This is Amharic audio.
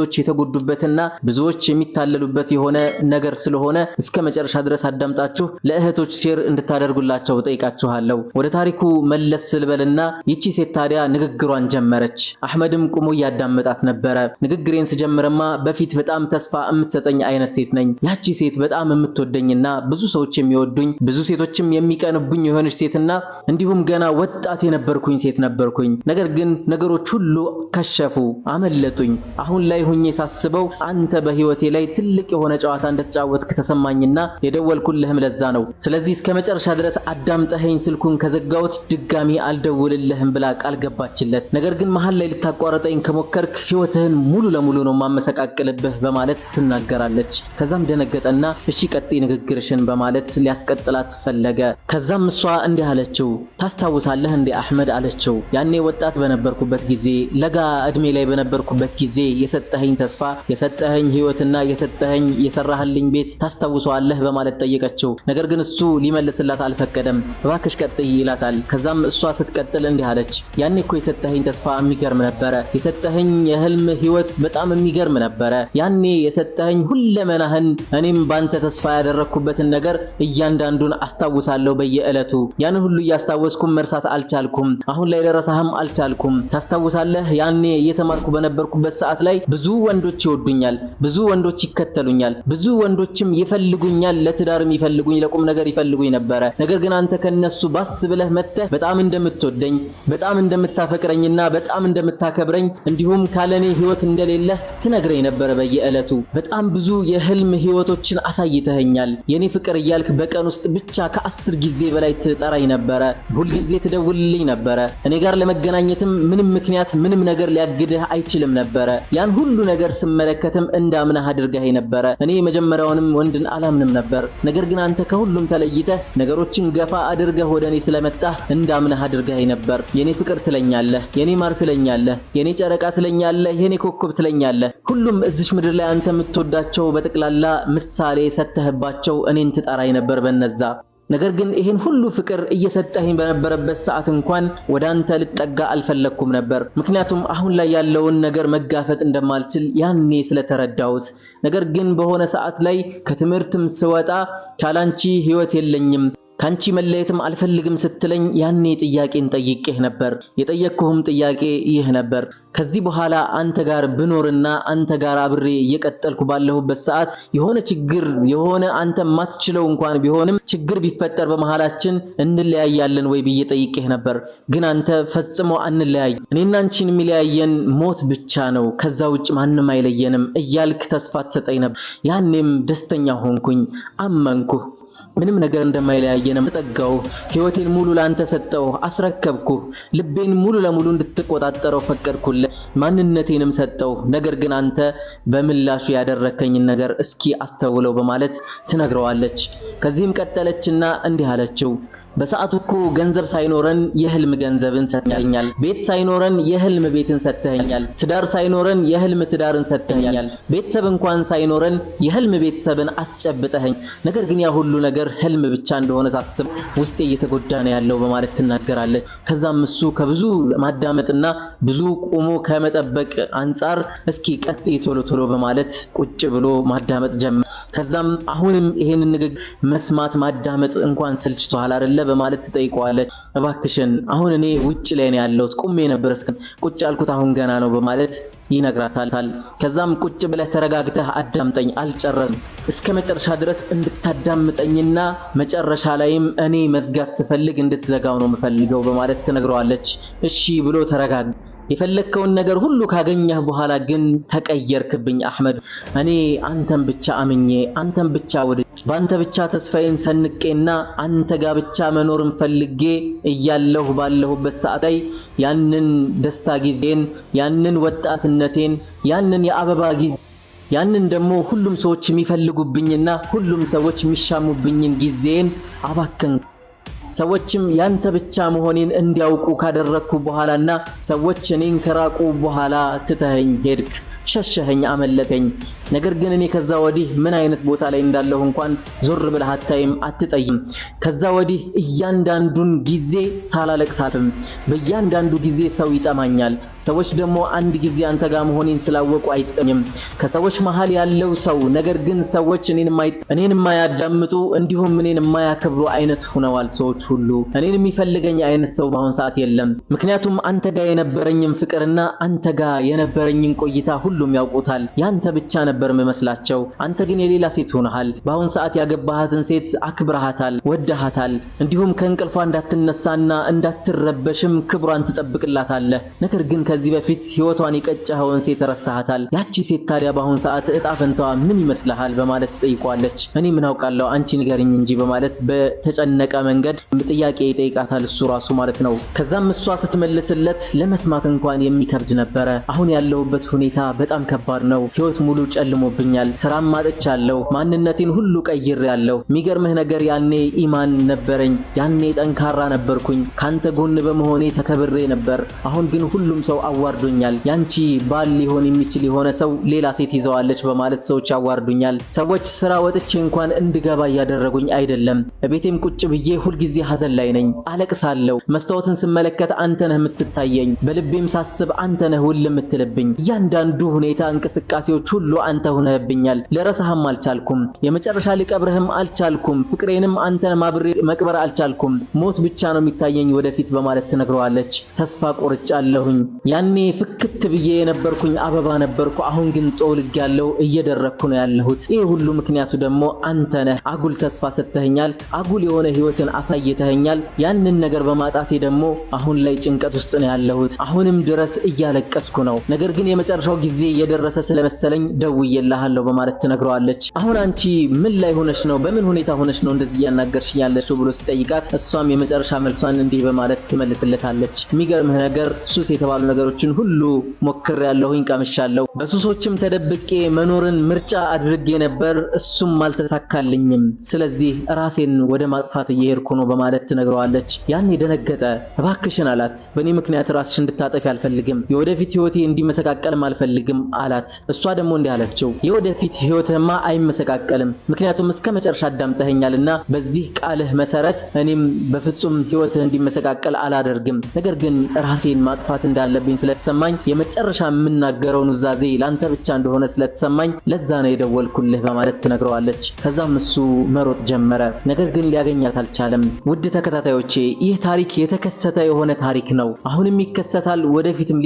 እህቶች የተጎዱበትና ብዙዎች የሚታለሉበት የሆነ ነገር ስለሆነ እስከ መጨረሻ ድረስ አዳምጣችሁ ለእህቶች ሼር እንድታደርጉላቸው ጠይቃችኋለሁ። ወደ ታሪኩ መለስ ስልበልና ይቺ ሴት ታዲያ ንግግሯን ጀመረች። አህመድም ቁሞ ያዳመጣት ነበረ። ንግግሬን ስጀምርማ በፊት በጣም ተስፋ የምትሰጠኝ አይነት ሴት ነኝ። ያቺ ሴት በጣም የምትወደኝና ብዙ ሰዎች የሚወዱኝ ብዙ ሴቶችም የሚቀንቡኝ የሆነች ሴትና እንዲሁም ገና ወጣት የነበርኩኝ ሴት ነበርኩኝ። ነገር ግን ነገሮች ሁሉ ከሸፉ፣ አመለጡኝ። አሁን ላይ ሆኜ ሳስበው አንተ በህይወቴ ላይ ትልቅ የሆነ ጨዋታ እንደተጫወትክ ተሰማኝና የደወልኩልህም ለዛ ነው። ስለዚህ እስከ መጨረሻ ድረስ አዳምጠኸኝ ስልኩን ከዘጋሁት ድጋሚ አልደውልልህም ብላ ቃል ገባችለት። ነገር ግን መሃል ላይ ልታቋርጠኝ ከሞከርክ ህይወትህን ሙሉ ለሙሉ ነው ማመሰቃቅልብህ በማለት ትናገራለች። ከዛም ደነገጠና እሺ ቀጥይ ንግግርሽን በማለት ሊያስቀጥላት ፈለገ። ከዛም እሷ እንዲህ አለችው፣ ታስታውሳለህ እንዴ አህመድ አለችው። ያኔ ወጣት በነበርኩበት ጊዜ ለጋ እድሜ ላይ በነበርኩበት ጊዜ የሰጠኸኝ ተስፋ የሰጠኸኝ ህይወትና የሰጠኸኝ የሰራህልኝ ቤት ታስታውሰዋለህ በማለት ጠየቀችው። ነገር ግን እሱ ሊመልስላት አልፈቀደም። እባክሽ ቀጥይ ይላታል። ከዛም እሷ ስትቀጥል እንዲህ አለች፣ ያኔ እኮ የሰጠኸኝ ተስፋ የሚገርም ነበረ። የሰጠኸኝ የህልም ህይወት በጣም የሚገርም ነበረ። ያኔ የሰጠኸኝ ሁለመናህን እኔም ባንተ ተስፋ ያደረኩበትን ነገር እያንዳንዱን አስታውሳለሁ በየዕለቱ። ያን ሁሉ እያስታወስኩም መርሳት አልቻልኩም። አሁን ላይ ለረሳህም አልቻልኩም። ታስታውሳለህ ያኔ እየተማርኩ በነበርኩበት ሰዓት ላይ ብዙ ወንዶች ይወዱኛል፣ ብዙ ወንዶች ይከተሉኛል፣ ብዙ ወንዶችም ይፈልጉኛል፣ ለትዳርም ይፈልጉኝ፣ ለቁም ነገር ይፈልጉኝ ነበረ። ነገር ግን አንተ ከነሱ ባስ ብለህ መጥተህ በጣም እንደምትወደኝ በጣም እንደምታፈቅረኝና በጣም እንደምታከብረኝ እንዲሁም ካለኔ ህይወት እንደሌለ ትነግረኝ ነበር በየዕለቱ። በጣም ብዙ የህልም ህይወቶችን አሳይተኸኛል። የኔ ፍቅር እያልክ በቀን ውስጥ ብቻ ከ10 ጊዜ በላይ ትጠራኝ ነበረ። ሁል ጊዜ ትደውልልኝ ነበረ። እኔ ጋር ለመገናኘትም ምንም ምክንያት ምንም ነገር ሊያግድህ አይችልም ነበረ። ያን ሁሉ ነገር ስመለከትም እንዳምነህ አድርገኸኝ ነበረ። እኔ መጀመሪያውንም ወንድን አላምንም ነበር። ነገር ግን አንተ ከሁሉም ተለይተህ ነገሮችን ገፋ አድርገህ ወደኔ ስለመጣህ እንዳምነህ አድርገኸኝ ነበር። የኔ ፍቅር ትለኛለህ፣ የኔ ማር ትለኛለህ፣ የኔ ጨረቃ ትለኛለህ፣ የኔ ኮከብ ትለኛለህ። ሁሉም እዚች ምድር ላይ አንተ የምትወዳቸው በጠቅላላ ምሳሌ ሰተህባቸው እኔን ትጠራኝ ነበር በነዛ። ነገር ግን ይሄን ሁሉ ፍቅር እየሰጠኸኝ በነበረበት ሰዓት እንኳን ወደ አንተ ልጠጋ አልፈለኩም ነበር። ምክንያቱም አሁን ላይ ያለውን ነገር መጋፈጥ እንደማልችል ያኔ ስለተረዳሁት። ነገር ግን በሆነ ሰዓት ላይ ከትምህርትም ስወጣ ካላንቺ ህይወት የለኝም ካንቺ መለየትም አልፈልግም ስትለኝ ያኔ ጥያቄን ጠይቄህ ነበር። የጠየቅኩህም ጥያቄ ይህ ነበር፣ ከዚህ በኋላ አንተ ጋር ብኖርና አንተ ጋር አብሬ እየቀጠልኩ ባለሁበት ሰዓት የሆነ ችግር የሆነ አንተ ማትችለው እንኳን ቢሆንም ችግር ቢፈጠር በመሃላችን እንለያያለን ወይ ብዬ ጠይቄህ ነበር። ግን አንተ ፈጽሞ አንለያይ፣ እኔና አንቺን የሚለያየን ሞት ብቻ ነው፣ ከዛ ውጭ ማንም አይለየንም እያልክ ተስፋ ትሰጠኝ ነበር። ያኔም ደስተኛ ሆንኩኝ፣ አመንኩህ። ምንም ነገር እንደማይለያየንም ተጠጋው። ህይወቴን ሙሉ ላንተ ሰጠው፣ አስረከብኩ። ልቤን ሙሉ ለሙሉ እንድትቆጣጠረው ፈቀድኩልህ፣ ማንነቴንም ሰጠው። ነገር ግን አንተ በምላሹ ያደረከኝን ነገር እስኪ አስተውለው በማለት ትነግረዋለች። ከዚህም ቀጠለችና እንዲህ አለችው፣ በሰዓቱ እኮ ገንዘብ ሳይኖረን የህልም ገንዘብን ሰጥተኛል፣ ቤት ሳይኖረን የህልም ቤትን ሰጥተኛል፣ ትዳር ሳይኖረን የህልም ትዳርን ሰጥተኛል፣ ቤተሰብ እንኳን ሳይኖረን የህልም ቤተሰብን አስጨብጠኸኝ። ነገር ግን ያ ሁሉ ነገር ህልም ብቻ እንደሆነ ሳስብ ውስጤ እየተጎዳ ነው ያለው በማለት ትናገራለች። ከዛም እሱ ከብዙ ማዳመጥና ብዙ ቆሞ ከመጠበቅ አንፃር እስኪ ቀጥይ ቶሎ ቶሎ በማለት ቁጭ ብሎ ማዳመጥ ጀመረ። ከዛም አሁንም ይሄንን ንግግር መስማት ማዳመጥ እንኳን ሰልችቷል አይደለ በማለት ትጠይቀዋለች። እባክሽን አሁን እኔ ውጭ ላይ ነው ያለሁት፣ ቁሜ ነበር እስከ ቁጭ ያልኩት አሁን ገና ነው በማለት ይነግራታል። ከዛም ቁጭ ብለህ ተረጋግተህ አዳምጠኝ፣ አልጨረስም፣ እስከ መጨረሻ ድረስ እንድታዳምጠኝና መጨረሻ ላይም እኔ መዝጋት ስፈልግ እንድትዘጋው ነው የምፈልገው በማለት ትነግረዋለች። እሺ ብሎ ተረጋጋ። የፈለከውን ነገር ሁሉ ካገኘህ በኋላ ግን ተቀየርክብኝ አህመድ። እኔ አንተን ብቻ አምኜ አንተን ብቻ ወደ ባንተ ብቻ ተስፋዬን ሰንቄና አንተ ጋር ብቻ መኖርን ፈልጌ እያለሁ ባለሁበት ሰዓት ላይ ያንን ደስታ ጊዜን ያንን ወጣትነቴን ያንን የአበባ ጊዜ ያንን ደግሞ ሁሉም ሰዎች የሚፈልጉብኝና ሁሉም ሰዎች የሚሻሙብኝን ጊዜን አባከን ሰዎችም ያንተ ብቻ መሆኔን እንዲያውቁ ካደረኩ በኋላና ሰዎች እኔን ከራቁ በኋላ ትተኸኝ ሄድክ። ሸሸኸኝ፣ አመለጠኝ። ነገር ግን እኔ ከዛ ወዲህ ምን አይነት ቦታ ላይ እንዳለሁ እንኳን ዞር ብለህ አታይም፣ አትጠይም። ከዛ ወዲህ እያንዳንዱን ጊዜ ሳላለቅስ አልፍም። በእያንዳንዱ ጊዜ ሰው ይጠማኛል። ሰዎች ደግሞ አንድ ጊዜ አንተ ጋር መሆኔን ስላወቁ አይጠኝም። ከሰዎች መሃል ያለው ሰው ነገር ግን ሰዎች እኔን የማያዳምጡ እንዲሁም እኔን የማያከብሩ አይነት ሆነዋል። ሰዎች ሁሉ እኔን የሚፈልገኝ አይነት ሰው በአሁን ሰዓት የለም። ምክንያቱም አንተ ጋር የነበረኝን ፍቅርና አንተ ጋር የነበረኝን ቆይታ ሁሉም ያውቁታል። ያንተ ብቻ ነበር መስላቸው። አንተ ግን የሌላ ሴት ሆነሃል። በአሁን ሰዓት ያገባሃትን ሴት አክብረሃታል፣ ወደሃታል። እንዲሁም ከእንቅልፏ እንዳትነሳና እንዳትረበሽም ክብሯን ትጠብቅላታለህ። ነገር ግን ከዚህ በፊት ህይወቷን የቀጨኸውን ሴት ረስተሃታል። ያቺ ሴት ታዲያ በአሁን ሰዓት እጣ ፈንታዋ ምን ይመስልሃል በማለት ትጠይቋለች። እኔ ምን አውቃለሁ አንቺ ንገሪኝ እንጂ በማለት በተጨነቀ መንገድ ጥያቄ ይጠይቃታል እሱ ራሱ ማለት ነው። ከዛም እሷ ስትመልስለት ለመስማት እንኳን የሚከብድ ነበረ። አሁን ያለሁበት ሁኔታ በጣም ከባድ ነው። ህይወት ሙሉ ጨልሞብኛል። ስራም ማጥቻለሁ። ማንነቴን ሁሉ ቀይሬያለሁ። የሚገርምህ ነገር ያኔ ኢማን ነበረኝ። ያኔ ጠንካራ ነበርኩኝ። ካንተ ጎን በመሆኔ ተከብሬ ነበር። አሁን ግን ሁሉም ሰው አዋርዶኛል። ያንቺ ባል ሊሆን የሚችል የሆነ ሰው ሌላ ሴት ይዘዋለች በማለት ሰዎች ያዋርዱኛል። ሰዎች ስራ ወጥቼ እንኳን እንድገባ እያደረጉኝ አይደለም። በቤቴም ቁጭ ብዬ ሁልጊዜ ሐዘን ላይ ነኝ። አለቅሳለሁ። መስታወትን ስመለከት አንተ ነህ የምትታየኝ። በልቤም ሳስብ አንተ ነህ ውል የምትልብኝ። እያንዳንዱ ሁኔታ እንቅስቃሴዎች ሁሉ አንተ ሆነህብኛል። ልረሳህም አልቻልኩም። የመጨረሻ ልቀብርህም አልቻልኩም። ፍቅሬንም አንተን ማብሬ መቅበር አልቻልኩም። ሞት ብቻ ነው የሚታየኝ ወደፊት በማለት ትነግረዋለች። ተስፋ ቆርጫለሁኝ። ያኔ ፍክት ብዬ የነበርኩኝ አበባ ነበርኩ። አሁን ግን ጦልጌያለሁ፣ እየደረኩ ነው ያለሁት። ይሄ ሁሉ ምክንያቱ ደግሞ አንተ ነህ። አጉል ተስፋ ሰጥተኸኛል። አጉል የሆነ ህይወትን አሳይተኸኛል። ያንን ነገር በማጣቴ ደግሞ አሁን ላይ ጭንቀት ውስጥ ነው ያለሁት። አሁንም ድረስ እያለቀስኩ ነው። ነገር ግን የመጨረሻው ጊዜ እየደረሰ ስለመሰለኝ ደውዬልሃለሁ በማለት ትነግረዋለች። አሁን አንቺ ምን ላይ ሆነሽ ነው? በምን ሁኔታ ሆነሽ ነው እንደዚህ እያናገርሽ ያለሽው ብሎ ሲጠይቃት እሷም የመጨረሻ መልሷን እንዲህ በማለት ትመልስለታለች። የሚገርምህ ነገር ሱስ የተባሉ ነገሮችን ሁሉ ሞክሬያለሁኝ፣ ቀምሻለሁ። በሱሶችም ተደብቄ መኖርን ምርጫ አድርጌ ነበር፣ እሱም አልተሳካልኝም። ስለዚህ ራሴን ወደ ማጥፋት እየሄድኩ ነው በማለት ትነግረዋለች። ያን የደነገጠ እባክሽን አላት። በእኔ ምክንያት ራስሽ እንድታጠፊ አልፈልግም፣ የወደፊት ህይወቴ እንዲመሰቃቀልም አልፈልግም አላት። እሷ ደግሞ እንዲህ አለችው፣ የወደፊት ህይወትህማ አይመሰቃቀልም፣ ምክንያቱም እስከ መጨረሻ አዳምጠኸኛልና በዚህ ቃልህ መሰረት እኔም በፍጹም ህይወትህ እንዲመሰቃቀል አላደርግም። ነገር ግን ራሴን ማጥፋት እንዳለብኝ ስለተሰማኝ የመጨረሻ የምናገረው ኑዛዜ ላንተ ብቻ እንደሆነ ስለተሰማኝ ለዛ ነው የደወልኩልህ በማለት ትነግረዋለች። ከዛም እሱ መሮጥ ጀመረ። ነገር ግን ሊያገኛት አልቻለም። ውድ ተከታታዮቼ ይህ ታሪክ የተከሰተ የሆነ ታሪክ ነው። አሁንም ይከሰታል፣ ወደፊትም